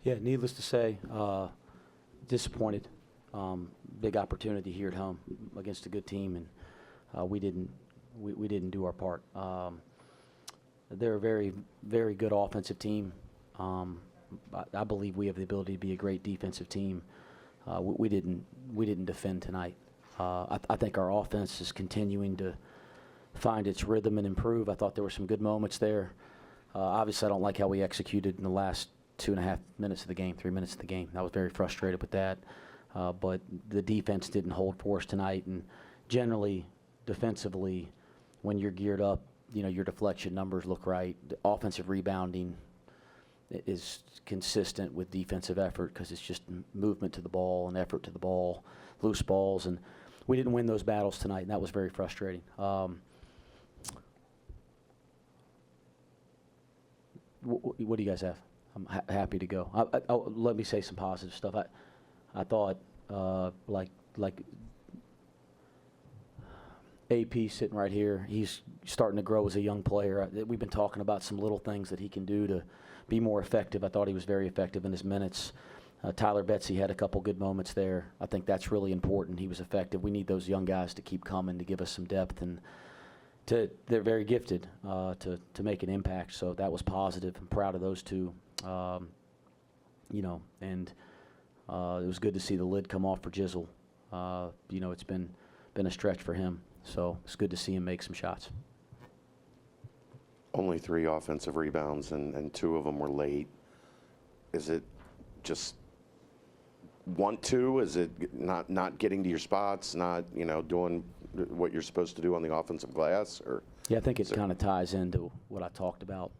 Yeah, needless to say, disappointed. Big opportunity here at home against a good team, and we didn't do our part. They're a very, very good offensive team. I believe we have the ability to be a great defensive team. We didn't defend tonight. I think our offense is continuing to find its rhythm and improve. I thought there were some good moments there. Obviously, I don't like how we executed in the last 2.5 minutes of the game, 3 minutes of the game. I was very frustrated with that. But the defense didn't hold for us tonight. And generally, defensively, when you're geared up, your deflection numbers look right. The offensive rebounding is consistent with defensive effort because it's just movement to the ball and effort to the ball, loose balls. And we didn't win those battles tonight, and that was very frustrating. What do you guys have? I'm happy to go. Let me say some positive stuff. I thought like AP sitting right here, he's starting to grow as a young player. We've been talking about some little things that he can do to be more effective. I thought he was very effective in his minutes. Tyler Betsy had a couple good moments there. I think that's really important. He was effective. We need those young guys to keep coming to give us some depth, and they're very gifted to make an impact. So that was positive. I'm proud of those two. And it was good to see the lid come off for Jizzle. It's been a stretch for him. So it's good to see him make some shots. Only 3 offensive rebounds, and 2 of them were late. Is it just want to? Is it not getting to your spots, not doing what you're supposed to do on the offensive glass? Or yeah, I think it kind of ties into what I talked about.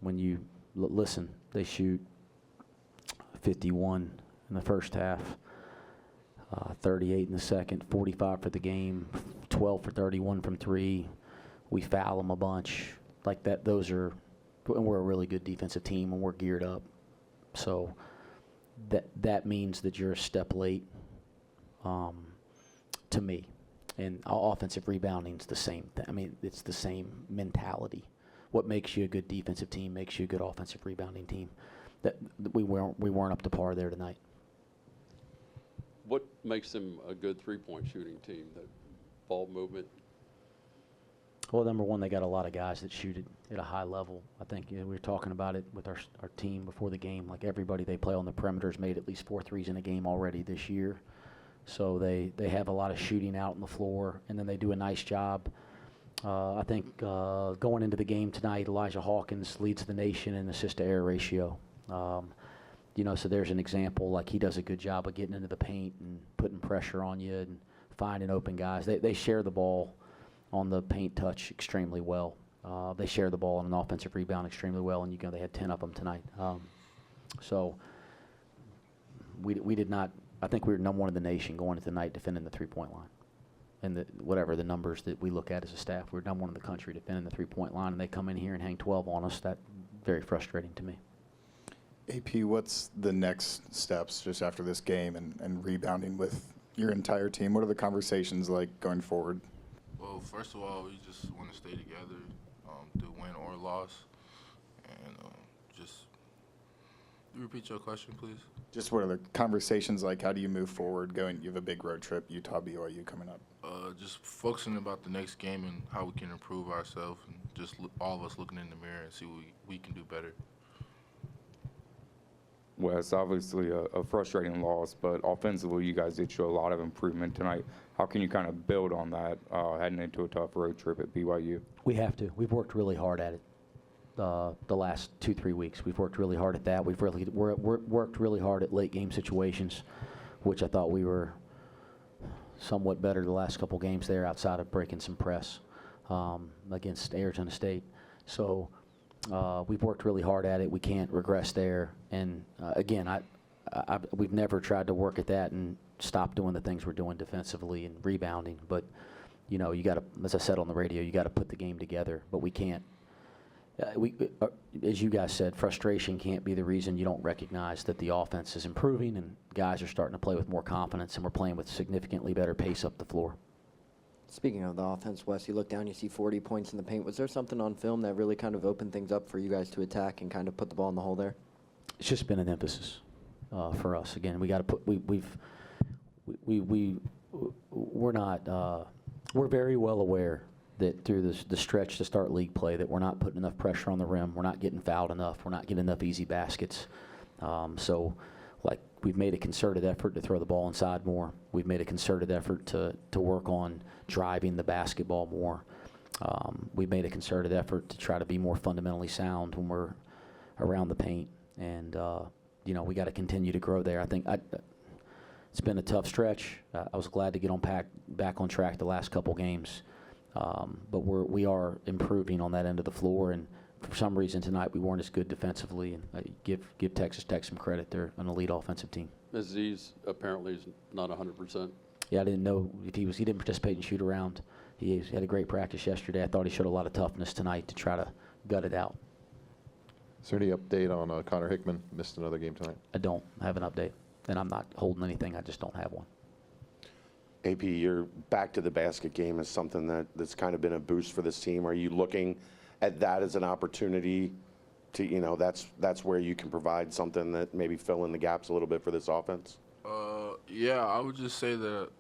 When you listen, they shoot 51 in the first half, 38 in the second, 45 for the game, 12 for 31 from 3. We foul them a bunch like that. And we're a really good defensive team, and we're geared up. So that means that you're a step late to me. And offensive rebounding is the same thing. I mean, it's the same mentality. What makes you a good defensive team makes you a good offensive rebounding team. That we weren't up to par there tonight. What makes them a good three-point shooting team? The ball movement? Well, number one, they got a lot of guys that shoot it at a high level. I think we were talking about it with our team before the game. Like everybody they play on the perimeters made at least 4 threes in a game already this year. So they have a lot of shooting out on the floor, and then they do a nice job. I think going into the game tonight, Elijah Hawkins leads the nation in assist-to-error ratio. So there's an example. Like he does a good job of getting into the paint and putting pressure on you and finding open guys. They share the ball on the paint touch extremely well. They share the ball on an offensive rebound extremely well, and they had 10 of them tonight. So we did not. I think we were number 1 in the nation going into the night defending the three-point line. And whatever the numbers that we look at as a staff, we're number 1 in the country defending the three-point line, and they come in here and hang 12 on us. That's very frustrating to me. AP, what's the next steps just after this game and rebounding with your entire team? What are the conversations like going forward? Well, first of all, we just want to stay together through win or loss. And just repeat your question, please. Just what are the conversations like? How do you move forward? You have a big road trip, Utah, BYU coming up. Just focusing about the next game and how we can improve ourselves, and just all of us looking in the mirror and see what we can do better. Well, it's obviously a frustrating loss, but offensively, you guys did show a lot of improvement tonight. How can you kind of build on that heading into a tough road trip at BYU? We have to. We've worked really hard at it the last 2-3 weeks. We've worked really hard at that. We've worked really hard at late game situations, which I thought we were somewhat better the last couple games there outside of breaking some press against Arizona State. So we've worked really hard at it. We can't regress there. And again, we've never tried to work at that and stop doing the things we're doing defensively and rebounding. But you got to, as I said on the radio, you got to put the game together. But we can't. As you guys said, frustration can't be the reason you don't recognize that the offense is improving and guys are starting to play with more confidence, and we're playing with significantly better pace up the floor. Speaking of the offense, Wes, you look down, you see 40 points in the paint. Was there something on film that really kind of opened things up for you guys to attack and kind of put the ball in the hole there? It's just been an emphasis for us. Again, we got to put we're not we're very well aware that through the stretch to start league play that we're not putting enough pressure on the rim. We're not getting fouled enough. We're not getting enough easy baskets. So, like, we've made a concerted effort to throw the ball inside more. We've made a concerted effort to work on driving the basketball more. We've made a concerted effort to try to be more fundamentally sound when we're around the paint. And, we got to continue to grow there. I think it's been a tough stretch. I was glad to get back on track the last couple games. But we are improving on that end of the floor. And for some reason tonight we weren't as good defensively. And give Texas Tech some credit. They're an elite offensive team. Aziz apparently is not 100%. Yeah, I didn't know if he didn't participate in shoot around. He had a great practice yesterday. I thought he showed a lot of toughness tonight to try to gut it out. Is there any update on Connor Hickman? Missed another game tonight. I don't have an update, and I'm not holding anything. I just don't have one. AP, your back to the basket game is something that's kind of been a boost for this team. Are you looking at that as an opportunity to, that's where you can provide something that maybe fill in the gaps a little bit for this offense? Yeah, I would just say that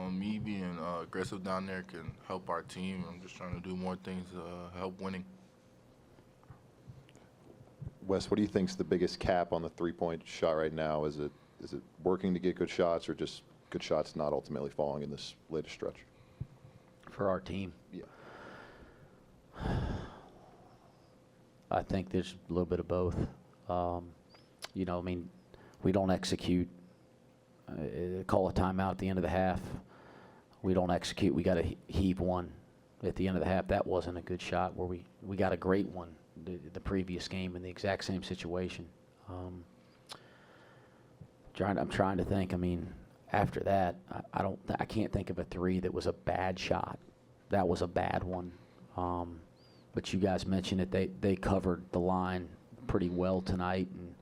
me being aggressive down there can help our team. I'm just trying to do more things to help winning. Wes, what do you think is the biggest cap on the three-point shot right now? Is it working to get good shots, or just good shots not ultimately falling in this latest stretch? For our team, Yeah. I think there's a little bit of both. We don't execute. Call a timeout at the end of the half. We don't execute. We got to heave one at the end of the half. That wasn't a good shot. Where we got a great one the previous game in the exact same situation. I'm trying to think. After that, I can't think of a three that was a bad shot. That was a bad one. But you guys mentioned it. They covered the line pretty well tonight, and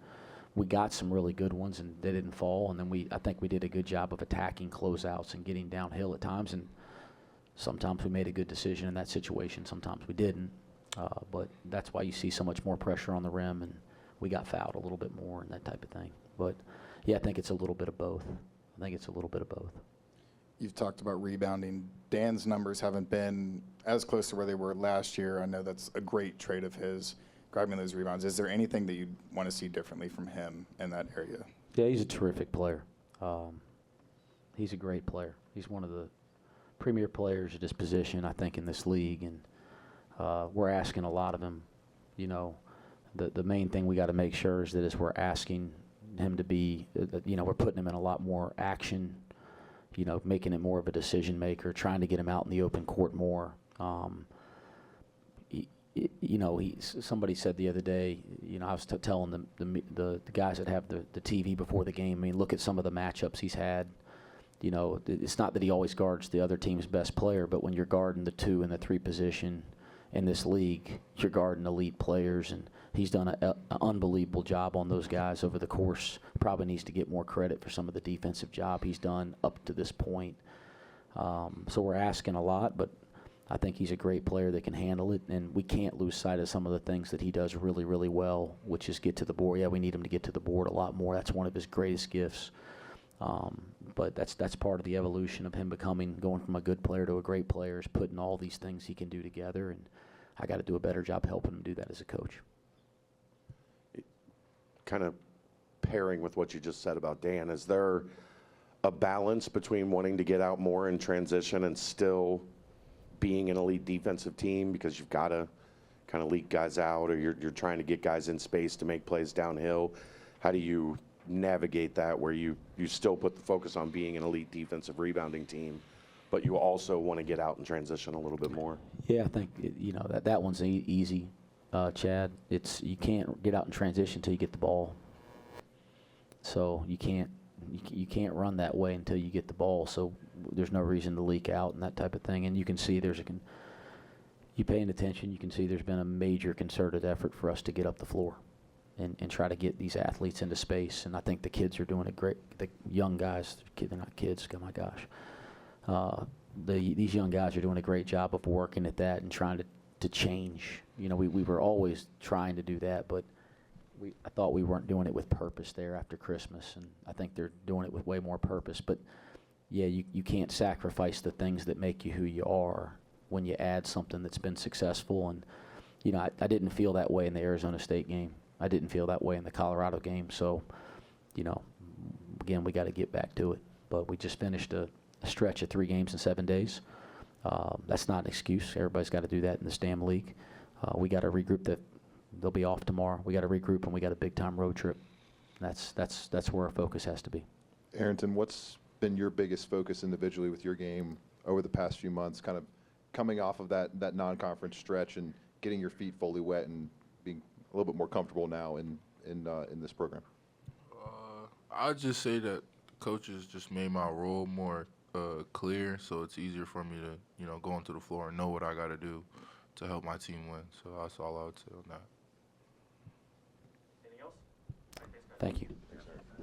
we got some really good ones, and they didn't fall. And then I think we did a good job of attacking closeouts and getting downhill at times. And sometimes we made a good decision in that situation. Sometimes we didn't. But that's why you see so much more pressure on the rim, and we got fouled a little bit more and that type of thing. But yeah, I think it's a little bit of both. You've talked about rebounding. Dan's numbers haven't been as close to where they were last year. I know that's a great trait of his, grabbing those rebounds. Is there anything that you'd want to see differently from him in that area? Yeah, he's a terrific player. He's a great player. He's one of the premier players at his position, I think, in this league. And we're asking a lot of him. The main thing we got to make sure is that as we're asking him to be, we're putting him in a lot more action, making it more of a decision maker, trying to get him out in the open court more. Somebody said the other day, I was telling the guys that have the TV before the game, look at some of the matchups he's had. It's not that he always guards the other team's best player, but when you're guarding the 2 and the 3 position in this league, you're guarding elite players, and he's done an unbelievable job on those guys over the course. Probably needs to get more credit for some of the defensive job he's done up to this point. So we're asking a lot, but I think he's a great player that can handle it, and we can't lose sight of some of the things that he does really, really well, which is get to the board. Yeah, we need him to get to the board a lot more. That's one of his greatest gifts. But that's part of the evolution of him going from a good player to a great player, is putting all these things he can do together, and I got to do a better job helping him do that as a coach. Kind of pairing with what you just said about Dan, is there a balance between wanting to get out more in transition and still being an elite defensive team, because you've got to kind of leak guys out, or you're trying to get guys in space to make plays downhill? How do you navigate that where you still put the focus on being an elite defensive rebounding team, but you also want to get out and transition a little bit more? Yeah, I think that one's easy, Chad. You can't get out in transition until you get the ball. So you can't run that way until you get the ball. So there's no reason to leak out and that type of thing. And you can see you paying attention, you can see there's been a major concerted effort for us to get up the floor and try to get these athletes into space. And I think the kids are doing it great. The young guys, they're not kids, oh my gosh. these young guys are doing a great job of working at that and trying to change. You know, we were always trying to do that, but I thought we weren't doing it with purpose there after Christmas, and I think they're doing it with way more purpose. But yeah, you can't sacrifice the things that make you who you are when you add something that's been successful. And you know, I didn't feel that way in the Arizona State game. I didn't feel that way in the Colorado game. So, you know, again, we got to get back to it. But we just finished a stretch of 3 games in 7 days. That's not an excuse. Everybody's got to do that in this damn league. We got to regroup. They'll be off tomorrow. We got to regroup, and we got a big-time road trip. That's where our focus has to be. Arrinten, what's been your biggest focus individually with your game over the past few months, kind of coming off of that non-conference stretch and getting your feet fully wet and being a little bit more comfortable now in this program? I'd just say that coaches just made my role more clear, so it's easier for me to, go onto the floor and know what I got to do to help my team win. So that's all I would say on that. Thank you.